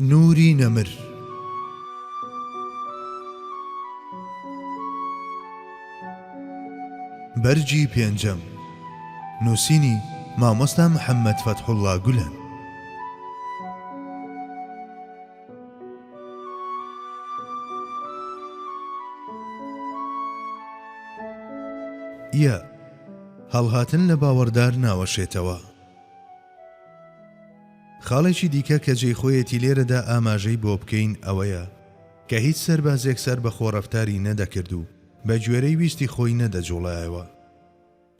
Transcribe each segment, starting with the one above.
نوری نەمر. بەرجی پێنجەم، نووسینی مامۆستا محەممەد فەتحوڵڵا گولەن. هەڵهاتن لە باوەڕدار ناوەشێتەوە. خاڵێکی دیکە کە جێی خۆیەتی لێرەدا ئاماژەی بۆ بکەین ئەوەیە کە هیچ سەربازێک سەر بە خۆڕەفتاری نەدەکرد و بە گوێرەی ویستی خۆی نەدەجوڵایەوە.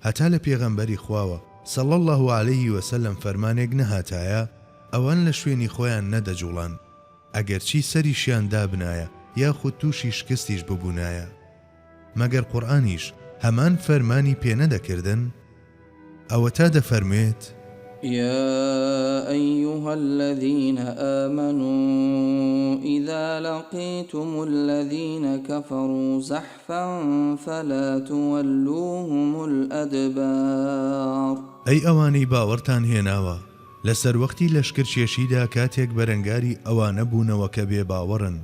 هەتا لە پێغەمبەری خواوە صلی الله علیه وسلم فەرمانێک نەهاتایە ئەوان لە شوێنی خۆیان نەدەجوڵان ئەگەرچی سەریشیان دابنایە یاخود تووشی شکستیش ببوونایە. مەگەر قورئانیش هەمان فەرمانی پێ نەدەکردن؟ ئەوە تا دەفەرمێت: يا أيها الذين آمنوا إذا لقيتم الذين كفروا زحفا فلا تولوهم الأدبار. أي أواني باورتان هێناوە لەسەر وەختی لەشکرچێشیدا کاتێک بەرەنگاری ئەوانە بوونەوە کە بێ باوەڕن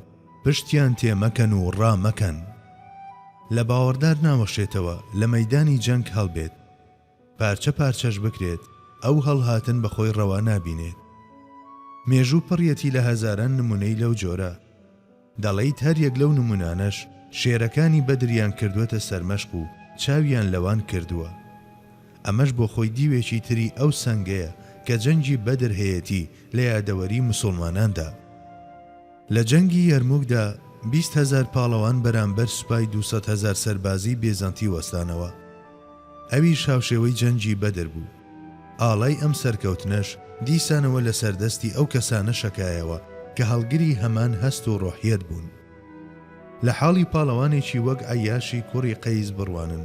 پشتیان تێمەکەن و ڕامەکەن. لە باوەڕدار ناوەشێتەوە لە مەیدانی جەنگ هەڵبێت، پارچە پارچەش بکرێت، ئەو هەڵهاتن بەخۆی ڕەوا نابینێت. مێژوو پڕیەتی لە هەزاران نمونەی لەو جۆرە. دەڵێیت هەر یەک لەو نمونانەش شێرەکانی بەدریان کردووەتە سەرمەشق و چاویان لەوان کردووە. ئەمەش بۆ خۆی دیوێکی تری ئەو سەنگەیە کە جەنگی بەدر هەیەتی لە یادەوەری موسڵماناندا. لە جەنگی یەرموکدا 20,000 پاڵەوان بەرامبەر سوپای 200,000 سەربازی بێزەنتی وەستانەوە. ئەوی شاوشێوەی جەنگی بەدر بوو. ئاڵای ئەم سەرکەوتنەش دیسانەوە لە سەردەستی ئەو کەسانە شەکایەوە کە هەڵگری هەمان هەست و ڕۆحیەت بوون. لە حاڵی پاڵەوانێکی وەک عەیاشی کوڕی قەیس بڕوانن.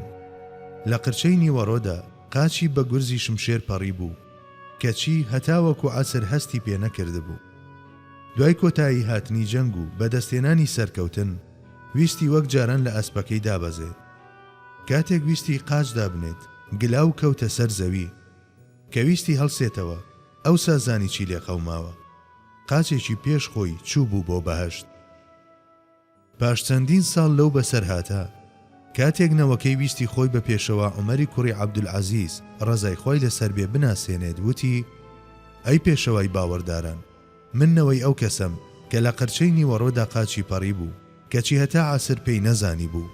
لە قرچەی نیوەڕۆدا قاچی بە گورزی شمشێر پەڕی بوو کەچی هەتا وەکو عەسر هەستی پێ نەکرده بوو. دوای کۆتایی هاتنی جەنگ و بەدەستێنانی سەرکەوتن ویستی وەک جاران لە ئەسپەکەی دابەزێت. کاتێک ویستی قاچ دابنێت گلاو کەوتە سەر زەوی کە ویستی هەڵسێتەوە ئەوسا زانی چی لێ قەوماوە. قاچێکی پێش خۆی چوو بوو بۆ بەهەشت. پاش چەندین ساڵ لەو بەسەر هاتە کاتێک نەوەکەی ویستی خۆی بە پێشەوە عومەری کوڕی عەبدولعەزیز ڕەزای خۆی لەسەر بێ بناسێنێت وتی: ئەی پێشەوای باوەڕداران، من نەوەی ئەو کەسم کە لە قەرچەی نیوەڕۆدا قاچی پەڕی بوو کەچی هەتا عەسر پێی نەزانی بوو.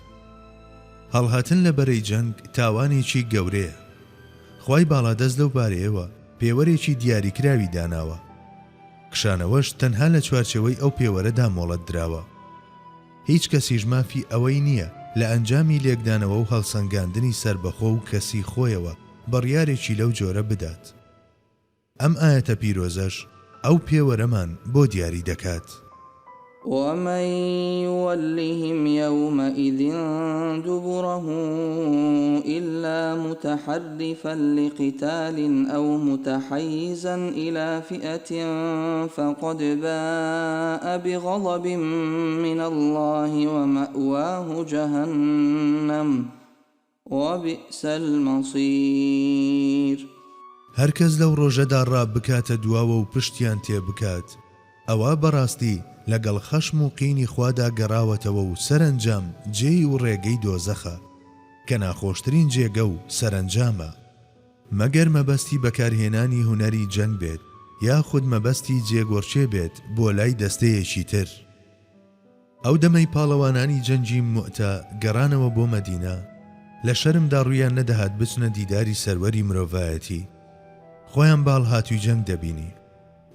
هەڵهاتن لە بەرەی جەنگ تاوانێکی گەورەیە. خوای باڵادەست لەو بارەیەوە پێوەرێکی دیاریکراوی داناوە. کشانەوەش تەنها لە چوارچەوەی ئەو پێوەرەدا مۆڵەت دراوە. هیچ کەسیش مافی ئەوەی نییە لە ئەنجامی لێکدانەوە و هەڵسەنگاندنی سربەخۆ و کەسی خۆیەوە بڕیارێکی لەو جۆرە بدات. ئەم ئاەتە پیرۆزەش ئەو پێوەرەمان بۆ دیاری دەکات. ومن يولهم يومئذ دبره إلا متحرفا لقتال أو متحيزا إلى فئة فقد باء بغضب من الله ومأواه جهنم وبئس المصير. هەرکەس لەو ڕۆژەدا ڕاب بکاتە دواوە و پشتیان تێ بکات ئەوە بەڕاستی لەگەڵ خەشم و قینی خوادا گەڕاوەتەوە و سەرنجام جێی و ڕێگەی دۆزەخە کە ناخۆشترین جێگە و سەرنجامە. مەگەر مەبەستی بەکارهێنانی هونەری جەنگ بێت یاخود مەبەستی جێگۆرچێ بێت بۆ لای دەستەیەکی تر. ئەو دەمەی پاڵەوانانی جەنگی موعتە گەڕانەوە بۆ مەدینە لە شەرمدا ڕوویان نەدەهات بچنە دیداری سەروەری مرۆڤایەتی. خۆیان باڵ هاتووی جەنگ دەبینی،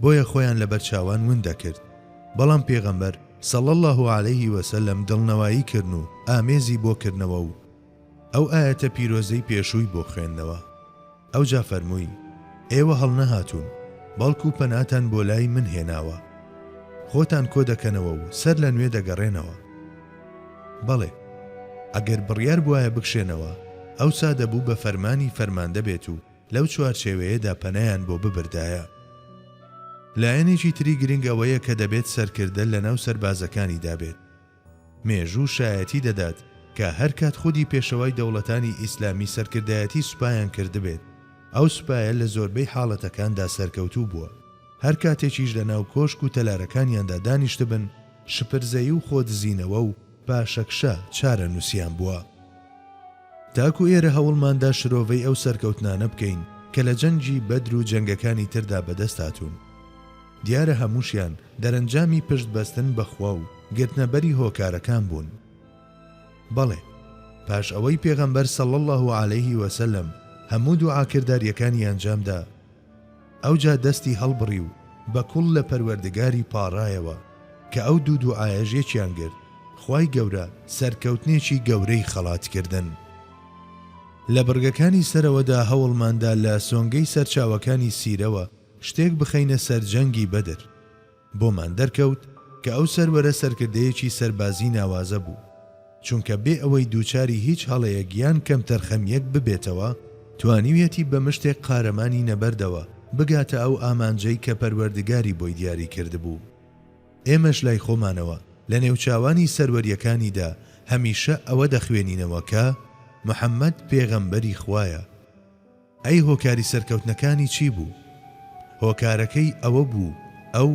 بۆیە خۆیان لەبەر چاوان ون دەکرد. بەڵام پێغەمبەر صلی الله علیه وسلم دڵنەوایی کردن و ئامێزی بۆ کردنەوە و ئەو ئاەتە پیرۆزەی پێشووی بۆ خوێندنەوە. ئەوجا فەرمووی: ئێوە هەڵ نەهاتوون بەڵکو پەناتان بۆ لای من هێناوە، خۆتان کۆ دەکەنەوە و سەر لە نوێ دەگەڕێنەوە. بەڵێ ئەگەر بڕیار بوایە بکشێنەوە ئەوسا دەبوو بە فەرمانی فەرماندە بێت و لەو چوارچێوەیەدا پەنایان بۆ ببردایە. لایەنێکی تری گرنگ ئەوەیە کە دەبێت سەرکردە لە ناو سەربازەکانی دابێت. مێژوو شایەتی دەدات کە هەر کات خودی پێشەوای دەوڵەتانی ئیسلامی سەرکردایەتی سوپایان کردبێت ئەو سوپایە لە زۆربەی حاڵەتەکاندا سەرکەوتوو بووە. هەر کاتێکیش لە ناو کۆشک و تەلارەکانیاندا دانیشت بن شپرزەیی و خۆدزینەوە و پاشەکشە چارە نووسیان بووە. تاکو ئێرە هەوڵماندا شرۆڤەی ئەو سەرکەوتنانە بکەین کە لە جەنگی بەدر و جەنگەکانی تردا بەدەست هاتوون. دیارە هەمووشیان دەرەنجامی پشت بەستن بەخوا و گرتنەبەری هۆکارەکان بوون. بەڵێ پاش ئەوەی پێغەمبەر صلی الله علیه وسلم هەموو دوعاکرداریەکانی ئەنجامدا ئەوجا دەستی هەڵبڕی و بە کوڵ لە پەروەردگاری پاڕایەوە کە ئەو دوو دوعایەش یەکیان گرت خوای گەورە سەرکەوتنێکی گەورەی خەڵاتکردن. لە بڕگەکانی سەرەوەدا هەوڵماندا لە سۆنگەی سەرچاوەکانی سیرەوە شتێک بخەینە سەرجەنگی بەدر. بۆمان دەرکەوت کە ئەو سەروەرە سەرکردەیەکی سەربازی ناوازە بوو، چونکە بێ ئەوەی دووچاری هیچ هەڵەیەک یان کەم تەرخەمیەک ببێتەوە توانیویەتی بە مشتێک قارەمانی نەبەردەوە بگاتە ئەو ئامانجەی کە پەروەردگاری بۆی دیاری کردبوو. ئێمەش لای خۆمانەوە لە نێوچاوانی سەروەریەکانیدا هەمیشە ئەوە دەخوێنینەوە کە محەممەد پێغەمبەری خوایە. ئەی هۆکاری سەرکەوتنەکانی چی بوو؟ هۆکارەکەی ئەوە بوو ئەو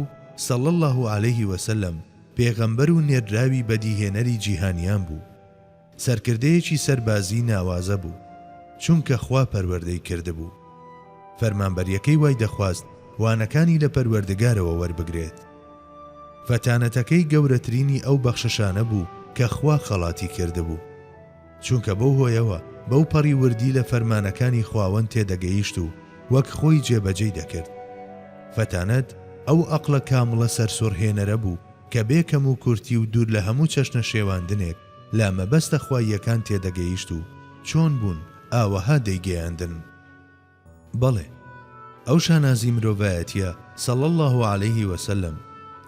صلی الله علیه وسلم پێغەمبەر و نێردراوی بەدیهێنەری جیهانیان بوو. سەرکردەیەکی سەربازی ناوازە بوو چونکە خوا پەروەردەی کردبوو. فەرمانبەریەکەی وای دەخواست وانەکانی لە پەروەردگارەوە وەربگرێت. فەتانەتەکەی گەورەترینی ئەو بەخشەشانە بوو کە خوا خەڵاتی کردبوو، چونکە بەو هۆیەوە بەو پەڕی وردی لە فەرمانەکانی خواوەند تێدەگەیشت و وەک خۆی جێبەجێی دەکرد. فەتانەت ئەو ئەقڵە کامڵە سەرسوڕهێنەرە بوو کە بێکەم و کورتی و دوور لە هەموو چەشنە شێواندنێک لا مەبەستە خواییەکان تێدەگەیشت و چۆن بوون ئاوەها دەیگەیاندن. بەڵێ ئەو شانازی مرۆڤایەتیە صلی الله علیه وسلم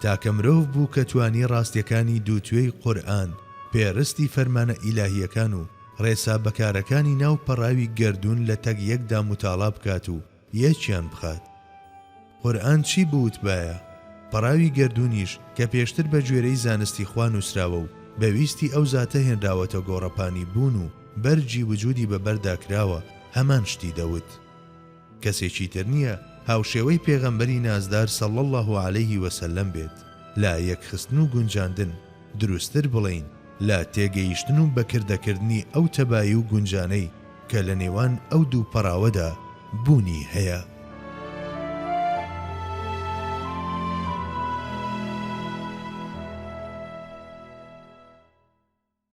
تاکە مرۆڤ بوو کە توانی ڕاستیەکانی دووتوێی قورئان پێڕستی فەرمانە ئیلاهیەکان و ڕێسا بەکارەکانی ناو پەڕاوی گەردوون لە تەک یەکدا متاڵا بکات و یەکیان بخات. قورئان چی بوتبایە؟ پەڕاوی گەردوونیش کە پێشتر بە گوێرەی زانستی خوا نووسراوە و بەویستی ئەو زاتە هێنراوەتە گۆڕەپانی بوون و بەرجی وجودی بەبەرداکراوە هەمان شتی دەوت. کەسێکی تر نییە هاوشێوەی پێغەمبەری نازدار صلی الله علیه وسلم بێت. لا یەکخستن و گونجاندن دروستتر بڵین لا تێگەیشتن و بەکردەکردنی ئەو تەبایی و گونجانەی کە لە نێوان ئەو دوو پەڕاوەدا بوونی هەیە.